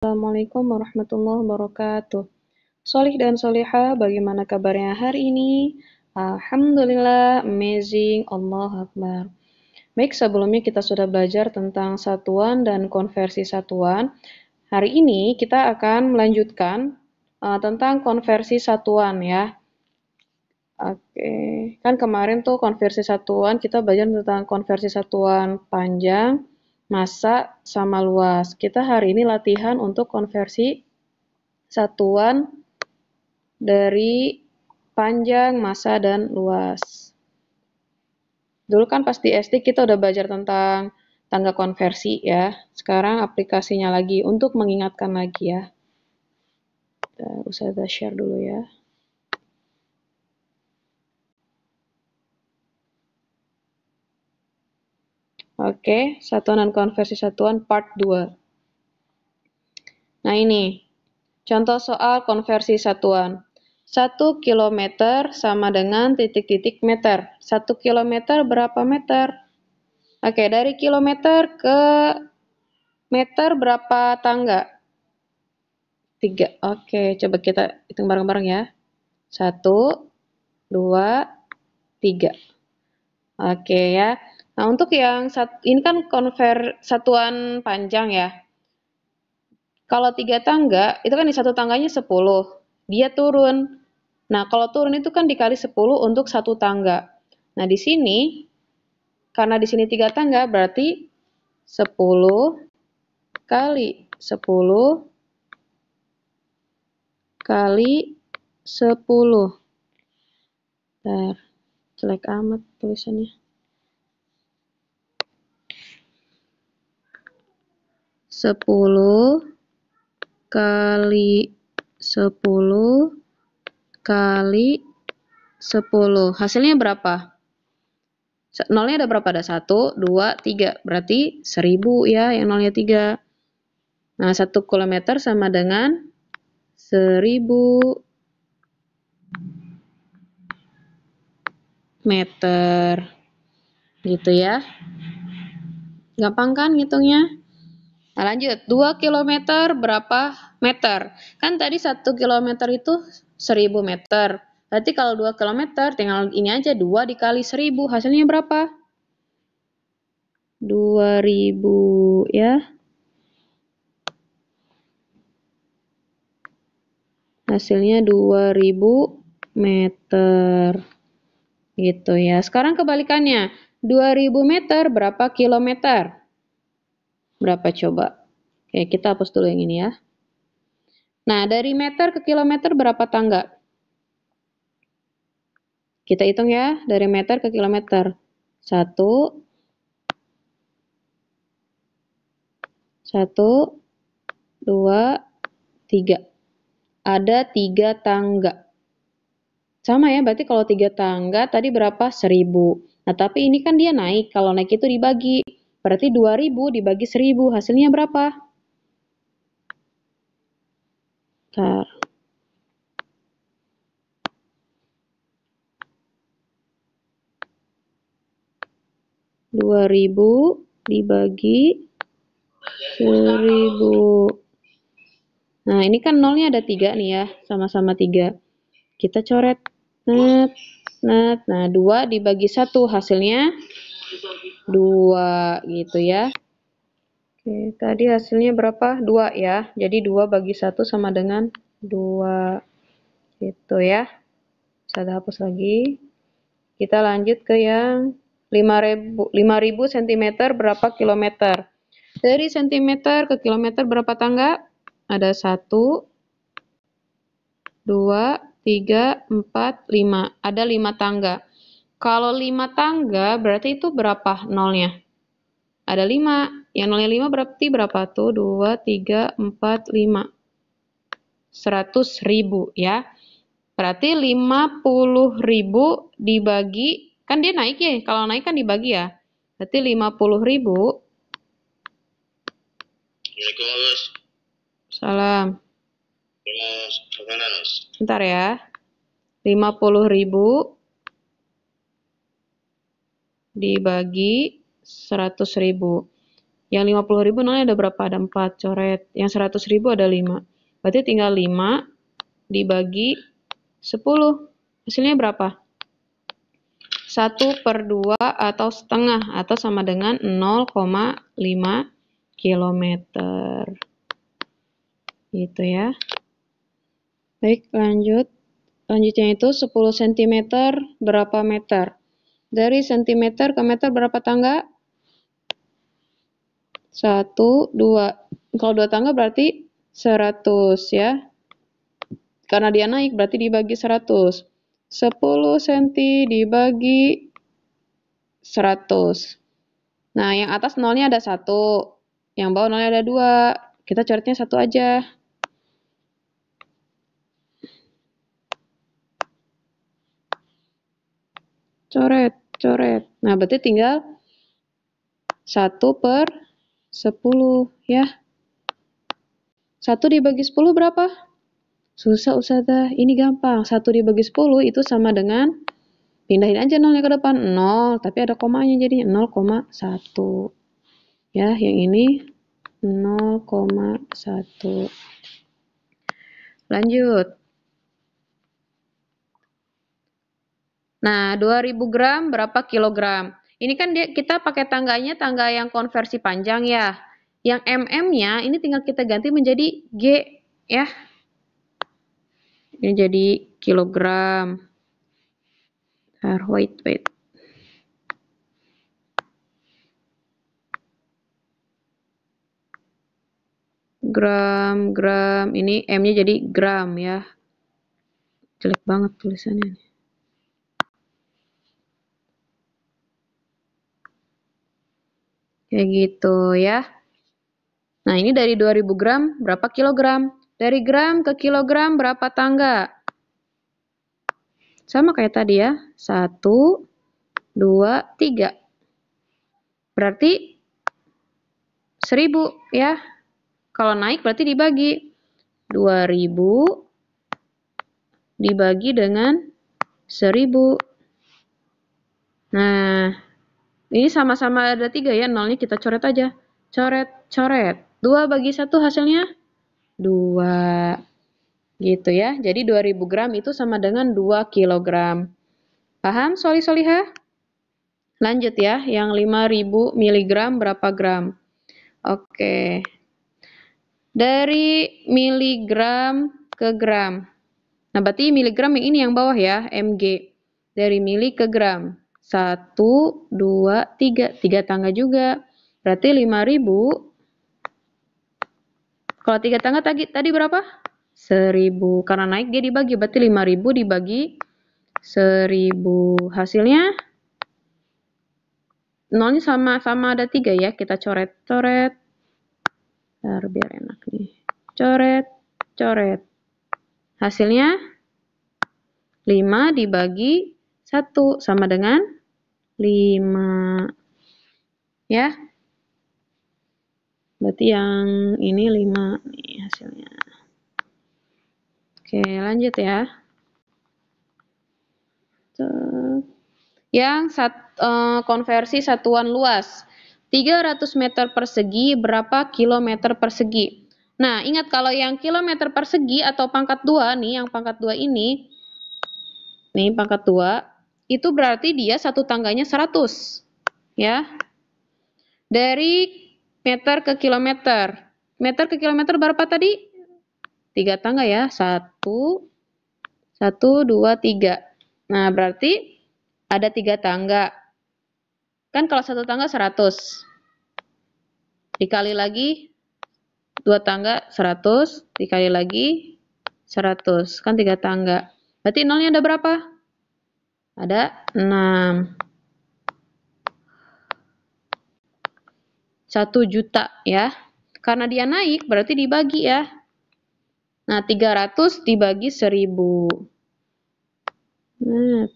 Assalamualaikum warahmatullahi wabarakatuh. Solih dan solihah, bagaimana kabarnya hari ini? Alhamdulillah, amazing, Allah Akbar. Baik, sebelumnya kita sudah belajar tentang satuan dan konversi satuan. Hari ini kita akan melanjutkan tentang konversi satuan ya. Oke, kan kemarin tuh konversi satuan kita belajar tentang konversi satuan panjang, massa, sama luas. Kita hari ini latihan untuk konversi satuan dari panjang, massa, dan luas. Dulu kan pas di SD kita udah belajar tentang tangga konversi ya. Sekarang aplikasinya lagi untuk mengingatkan lagi ya. Ustazah share dulu ya. Oke, satuan dan konversi satuan part 2. Nah ini, contoh soal konversi satuan. 1 kilometer sama dengan titik-titik meter. 1 kilometer berapa meter? Oke, dari kilometer ke meter berapa tangga? 3. Oke, coba kita hitung bareng-bareng ya. 1, 2, 3. Oke ya. Nah, untuk yang ini kan satuan panjang ya. Kalau 3 tangga, itu kan di satu tangganya 10. Dia turun. Nah, kalau turun itu kan dikali 10 untuk satu tangga. Nah, di sini, karena di sini 3 tangga, berarti 10 kali 10 kali 10. Bentar, jelek amat tulisannya. 10 kali 10 kali 10. Hasilnya berapa? Nolnya ada berapa? Ada 1, 2, 3. Berarti 1000 ya, yang nolnya 3. Nah, 1 kilometer sama dengan 1000 meter. Gitu ya. Gampang kan ngitungnya? Nah, lanjut. 2 kilometer berapa meter? Kan tadi 1 kilometer itu 1000 meter. Berarti kalau 2 kilometer, tinggal ini aja. 2 dikali 1000. Hasilnya berapa? 2000 ya. Hasilnya 2000 meter. Gitu ya. Sekarang kebalikannya. 2000 meter berapa kilometer? Berapa coba? Oke, kita hapus dulu yang ini ya. Nah, dari meter ke kilometer berapa tangga? Kita hitung ya, dari meter ke kilometer. 1, 2, 3. Ada 3 tangga. Sama ya, berarti kalau 3 tangga tadi berapa? 1000. Nah, tapi ini kan dia naik. Kalau naik itu dibagi. Berarti 2000 dibagi 1000. Hasilnya berapa? Bentar. 2000 dibagi 1000. Nah, ini kan nolnya ada 3 nih ya. Sama-sama 3. Kita coret. Nah, 2 dibagi 1. Hasilnya 2 gitu ya. Oke, tadi hasilnya berapa? 2 ya. Jadi 2 bagi 1 sama dengan 2. Gitu ya. Saya hapus lagi. Kita lanjut ke yang 5000 cm berapa kilometer? Dari sentimeter ke kilometer berapa tangga? Ada 1, 2, 3, 4, 5. Ada 5 tangga. Kalau 5 tangga berarti itu berapa nolnya? Ada 5. Yang nolnya 5 berarti berapa? Tuh, 2, 3, 4, 5. 100.000 ya. Berarti 50.000 dibagi, kan dia naik ya. Kalau naik kan dibagi ya. Berarti 50.000. Salam. Bentar ya. 50.000 dibagi 100.000. Yang 50.000 nolnya ada berapa? Ada 4, coret. Yang 100.000 ada 5. Berarti tinggal 5 dibagi 10. Hasilnya berapa? 1/2 atau setengah, atau sama dengan 0,5 kilometer. Gitu ya. Baik, lanjut. Selanjutnya itu 10 cm berapa meter? Dari sentimeter ke meter berapa tangga? 1, 2. Kalau 2 tangga berarti 100 ya. Karena dia naik berarti dibagi 100. 10 cm dibagi 100. Nah, yang atas nolnya ada 1. Yang bawah nolnya ada 2. Kita coretnya 1 aja. Coret, coret. Nah, berarti tinggal 1/10 ya. 1 dibagi 10 berapa? Susah Ustazah, ini gampang. 1 dibagi 10 itu sama dengan, pindahin aja nolnya ke depan, 0, tapi ada komanya jadi 0,1. Ya, yang ini 0,1. Lanjut. Nah, 2000 gram berapa kilogram? Ini kan kita pakai tangganya tangga yang konversi panjang ya. Yang mm-nya ini tinggal kita ganti menjadi G ya. Ini jadi kilogram. Wait. Gram. Ini M-nya jadi gram ya. Jelek banget tulisannya. Kayak gitu ya. Nah, ini dari 2000 gram berapa kilogram? Dari gram ke kilogram berapa tangga? Sama kayak tadi ya. 1, 2, 3. Berarti 1000 ya. Kalau naik berarti dibagi. 2000 dibagi dengan 1000. Nah, ini sama-sama ada 3 ya. Nolnya kita coret aja. Coret. 2 bagi 1 hasilnya 2. Gitu ya. Jadi 2000 gram itu sama dengan 2 kilogram. Paham, Solihah? Lanjut ya. Yang 5000 miligram berapa gram? Oke. Dari miligram ke gram. Nah, berarti miligram yang ini yang bawah ya, mg. Dari mili ke gram. 1, 2, 3. 3 tangga juga. Berarti 5000. Kalau 3 tangga tadi berapa? 1000. Karena naik dia dibagi. Berarti 5000 dibagi 1000. Hasilnya nolnya sama ada 3 ya. Kita coret. Biar enak nih. Coret. Hasilnya 5 dibagi 1 sama dengan 5. Ya. Berarti yang ini 5 nih hasilnya. Oke, lanjut ya. Yang konversi satuan luas. 300 meter persegi berapa kilometer persegi? Nah, ingat kalau yang kilometer persegi atau pangkat 2 nih, yang pangkat 2 ini, nih pangkat 2, itu berarti dia satu tangganya 100. Ya. Dari meter ke kilometer. Meter ke kilometer berapa tadi? 3 tangga ya. 1, 2, 3. Nah, berarti ada 3 tangga. Kan kalau satu tangga 100. Dikali lagi 2 tangga 100, dikali lagi 100. Kan 3 tangga. Berarti nolnya ada berapa? Ada 6. 1 juta ya. Karena dia naik berarti dibagi ya. Nah, 300 dibagi 1000. Nah,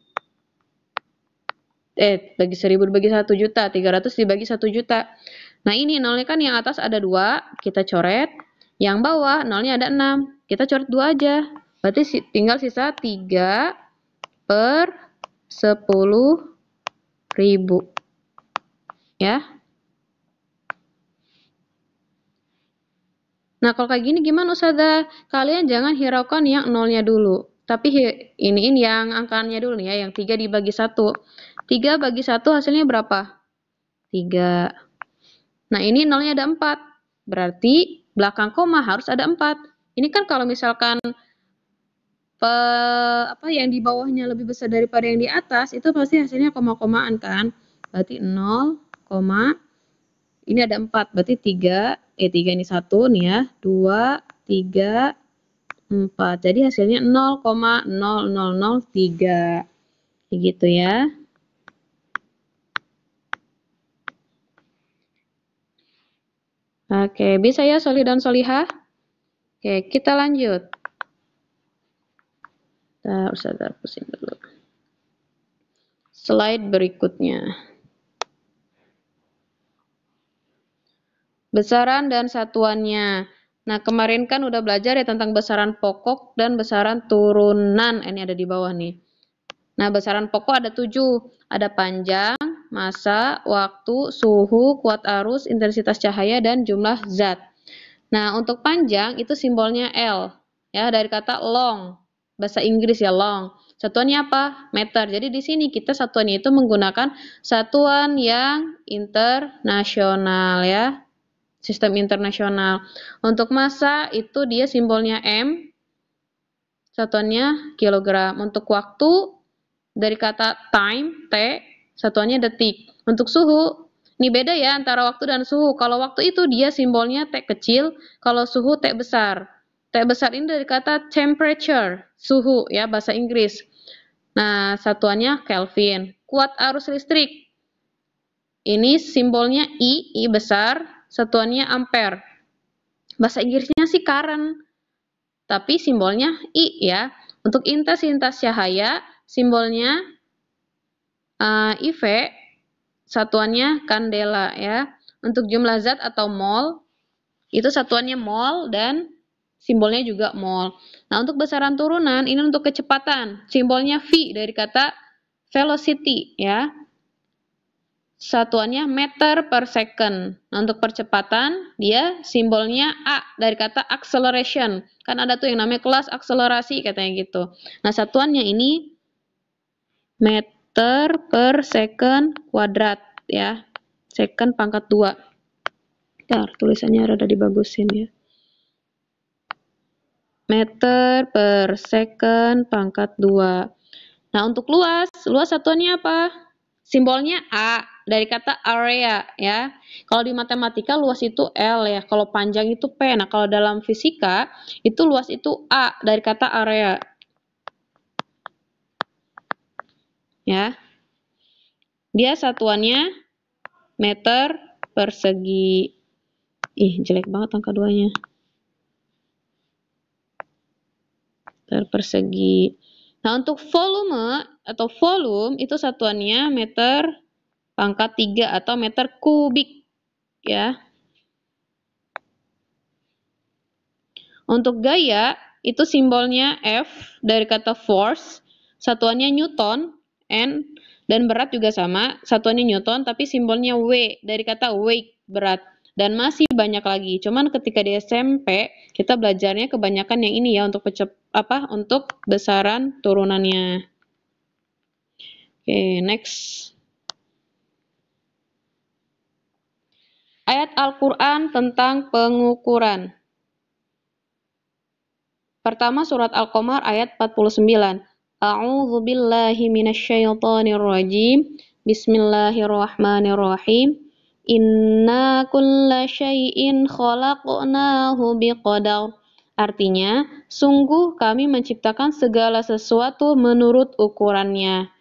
bagi 1000 dibagi 1 juta. 300 dibagi 1 juta. Nah, ini nolnya kan yang atas ada 2. Kita coret. Yang bawah nolnya ada 6. Kita coret 2 aja. Berarti tinggal sisa 3/10.000. Ya. Nah, kalau kayak gini gimana Ustazah? Kalian jangan hiraukan yang nolnya dulu. Tapi iniin yang angkanya dulu nih ya, yang 3 dibagi 1. 3 bagi 1 hasilnya berapa? 3. Nah, ini nolnya ada 4. Berarti belakang koma harus ada 4. Ini kan kalau misalkan yang di bawahnya lebih besar daripada yang di atas, itu pasti hasilnya koma-komaan kan? Berarti 0, ini ada 4, berarti 3 ini 1 nih ya, 2, 3, 4. Jadi hasilnya 0,0003. Kayak gitu ya. Oke, bisa ya Solih dan Solihah? Oke, kita lanjut. Ustazah pusing dulu. Slide berikutnya. Besaran dan satuannya. Nah, kemarin kan udah belajar ya tentang besaran pokok dan besaran turunan. Ini ada di bawah nih. Nah, besaran pokok ada 7. Ada panjang, massa, waktu, suhu, kuat arus, intensitas cahaya, dan jumlah zat. Nah, untuk panjang itu simbolnya L. Ya, dari kata long. Bahasa Inggris ya long. Satuannya apa? Meter. Jadi di sini kita satuannya itu menggunakan satuan yang internasional ya. Sistem internasional. Untuk massa itu dia simbolnya M. Satuannya kilogram. Untuk waktu dari kata time, T, satuannya detik. Untuk suhu, ini beda ya antara waktu dan suhu. Kalau waktu itu dia simbolnya T kecil, kalau suhu T besar. T besar ini dari kata temperature, suhu ya bahasa Inggris. Nah, satuannya Kelvin. Kuat arus listrik. Ini simbolnya I besar, satuannya ampere. Bahasa Inggrisnya sih current, tapi simbolnya I ya. Untuk intensitas cahaya, simbolnya IV, satuannya kandela ya. Untuk jumlah zat atau mol, itu satuannya mol dan simbolnya juga mol. Nah, untuk besaran turunan, ini untuk kecepatan. Simbolnya V dari kata velocity ya. Satuannya meter per second. Nah, untuk percepatan, dia simbolnya A dari kata acceleration. Kan ada tuh yang namanya kelas akselerasi katanya gitu. Nah, satuannya ini meter per second kuadrat ya. Second pangkat 2. Bentar, tulisannya rada dibagusin ya. Meter per second pangkat 2. Nah, untuk luas satuannya apa? Simbolnya A dari kata area ya. Kalau di matematika luas itu L ya, kalau panjang itu P. Nah, kalau dalam fisika itu luas itu A dari kata area. Ya. Dia satuannya meter persegi. Ih, jelek banget angka 2-nya. Meter persegi. Nah, untuk volume atau volume itu satuannya meter pangkat 3 atau meter kubik ya. Untuk gaya itu simbolnya F dari kata force, satuannya Newton, N, dan berat juga sama, satuannya Newton tapi simbolnya W dari kata weight, berat. Dan masih banyak lagi. Cuman ketika di SMP kita belajarnya kebanyakan yang ini ya untuk untuk besaran turunannya. Oke, next. Ayat Al-Qur'an tentang pengukuran. Pertama surat Al-Qamar ayat 49. A'udzu billahi minasyaitonir rajim. Bismillahirrahmanirrahim. Inna kulla syai'in khalaqnahu biqadar. Artinya, sungguh kami menciptakan segala sesuatu menurut ukurannya.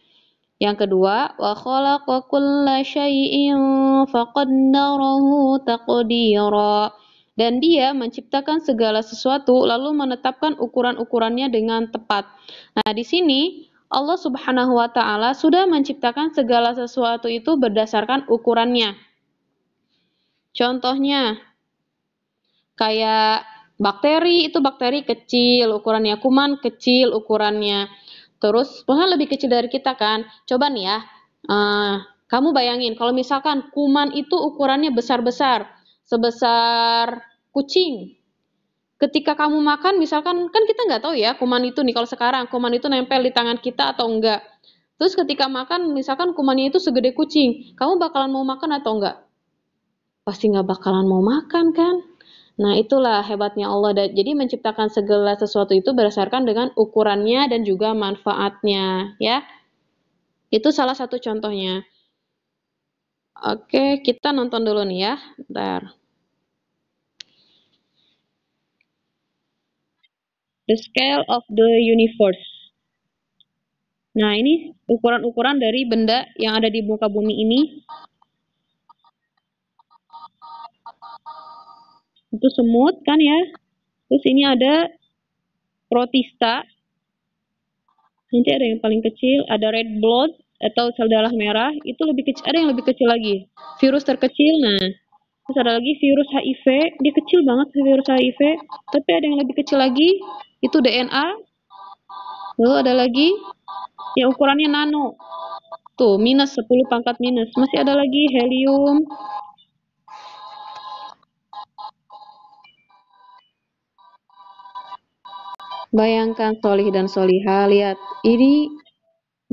Yang kedua, wa khalaqa kulla syai'in faqaddarahu taqdira. Dan dia menciptakan segala sesuatu lalu menetapkan ukuran-ukurannya dengan tepat. Nah, di sini Allah Subhanahu wa taala sudah menciptakan segala sesuatu itu berdasarkan ukurannya. Contohnya kayak bakteri, itu bakteri kecil ukurannya, kuman kecil ukurannya. Terus pokoknya lebih kecil dari kita kan. Coba nih ya, kamu bayangin kalau misalkan kuman itu ukurannya besar-besar, sebesar kucing. ketika kamu makan, misalkan, kan kita nggak tahu ya kuman itu nih, kalau sekarang kuman itu nempel di tangan kita atau enggak. Terus ketika makan, misalkan kumannya itu segede kucing, kamu bakalan mau makan atau enggak? Pasti nggak bakalan mau makan kan? Nah, itulah hebatnya Allah. Jadi menciptakan segala sesuatu itu berdasarkan dengan ukurannya dan juga manfaatnya, ya. Itu salah satu contohnya. Oke, kita nonton dulu nih ya. Bentar. The scale of the universe. Nah, ini ukuran-ukuran dari benda yang ada di muka bumi ini. Itu semut kan ya. Terus ini ada protista. Nanti ada yang paling kecil, ada red blood atau sel darah merah, itu lebih kecil, ada yang lebih kecil lagi. Virus terkecil, nah. Terus ada lagi virus HIV, dia kecil banget virus HIV, tapi ada yang lebih kecil lagi, itu DNA. Lalu ada lagi yang ukurannya nano. Tuh, minus 10 pangkat minus. Masih ada lagi helium. Bayangkan solih dan solihah, lihat. Ini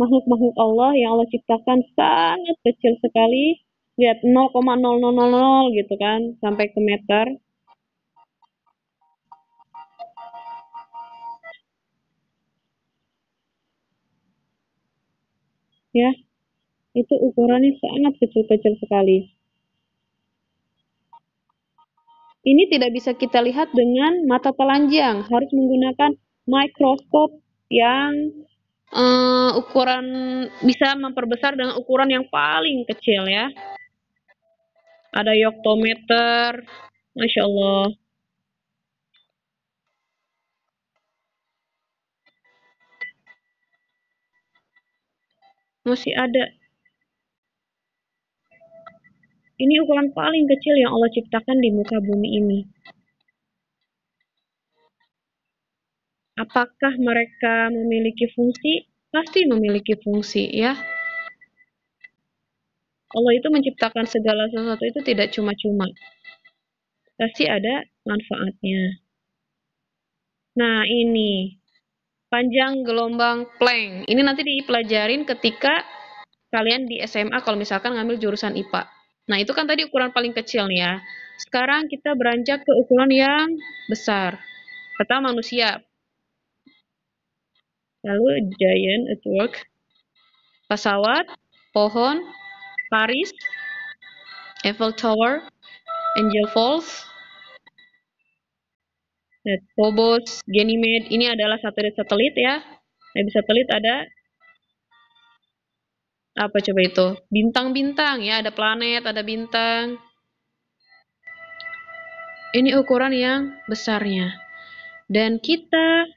makhluk-makhluk Allah yang Allah ciptakan sangat kecil sekali. Lihat 0,0000 gitu kan, sampai ke meter. Ya, itu ukurannya sangat kecil-kecil sekali. Ini tidak bisa kita lihat dengan mata telanjang, harus menggunakan mikroskop yang ukuran bisa memperbesar dengan ukuran yang paling kecil ya. Ada yoktometer, Masya Allah. Masih ada. Ini ukuran paling kecil yang Allah ciptakan di muka bumi ini. Apakah mereka memiliki fungsi? Pasti memiliki fungsi ya. Allah itu menciptakan segala sesuatu itu tidak cuma-cuma. Pasti ada manfaatnya. Nah, ini panjang gelombang Planck. Ini nanti dipelajarin ketika kalian di SMA kalau misalkan ngambil jurusan IPA. Nah, itu kan tadi ukuran paling kecil nih ya. Sekarang kita beranjak ke ukuran yang besar. Pertama manusia. Lalu giant at work. Pesawat, pohon, Paris, Eiffel Tower, Angel Falls, Phobos, Ganymede. Ini adalah satelit-satelit ya. Nah, satelit ada apa coba itu? Bintang-bintang ya, ada planet, ada bintang. Ini ukuran yang besarnya. Dan kita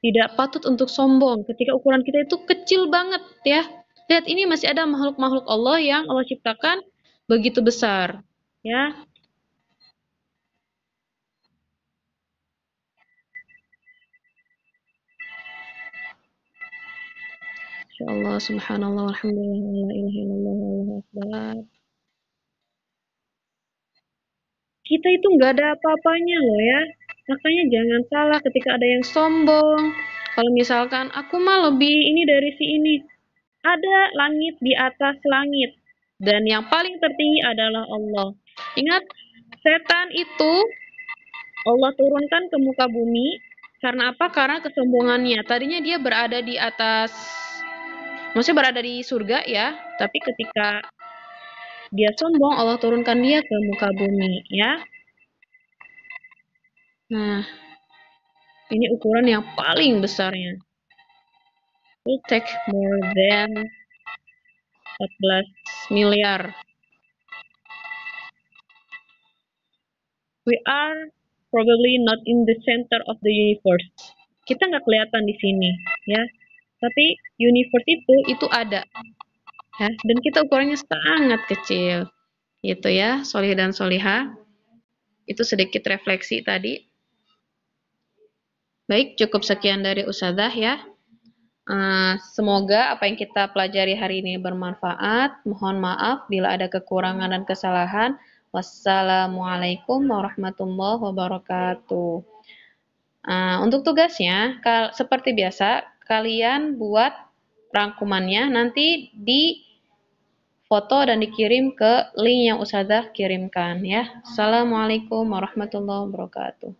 tidak patut untuk sombong ketika ukuran kita itu kecil banget ya. Lihat ini masih ada makhluk-makhluk Allah yang Allah ciptakan begitu besar. Ya. Insyaallah subhanallah walhamdulillah la ilaha illallah wallahu akbar. Kita itu nggak ada apa-apanya loh ya. Makanya jangan salah ketika ada yang sombong. Kalau misalkan aku mah lebih ini dari si ini. Ada langit di atas langit. Dan yang paling tertinggi adalah Allah. Ingat, setan itu Allah turunkan ke muka bumi. Karena apa? Karena kesombongannya. Tadinya dia berada di atas, maksudnya berada di surga ya. Tapi ketika dia sombong, Allah turunkan dia ke muka bumi ya. Nah, ini ukuran yang paling besarnya. Will take more than 14 miliar. We are probably not in the center of the universe. Kita nggak kelihatan di sini, ya. Tapi universe itu ada, ya. Dan kita ukurannya sangat kecil, gitu ya. Solih dan solihah. Itu sedikit refleksi tadi. Baik, cukup sekian dari Ustazah ya. Semoga apa yang kita pelajari hari ini bermanfaat. Mohon maaf bila ada kekurangan dan kesalahan. Wassalamualaikum warahmatullahi wabarakatuh. Untuk tugasnya, seperti biasa, kalian buat rangkumannya, nanti di foto dan dikirim ke link yang Ustazah kirimkan ya. Assalamualaikum warahmatullahi wabarakatuh.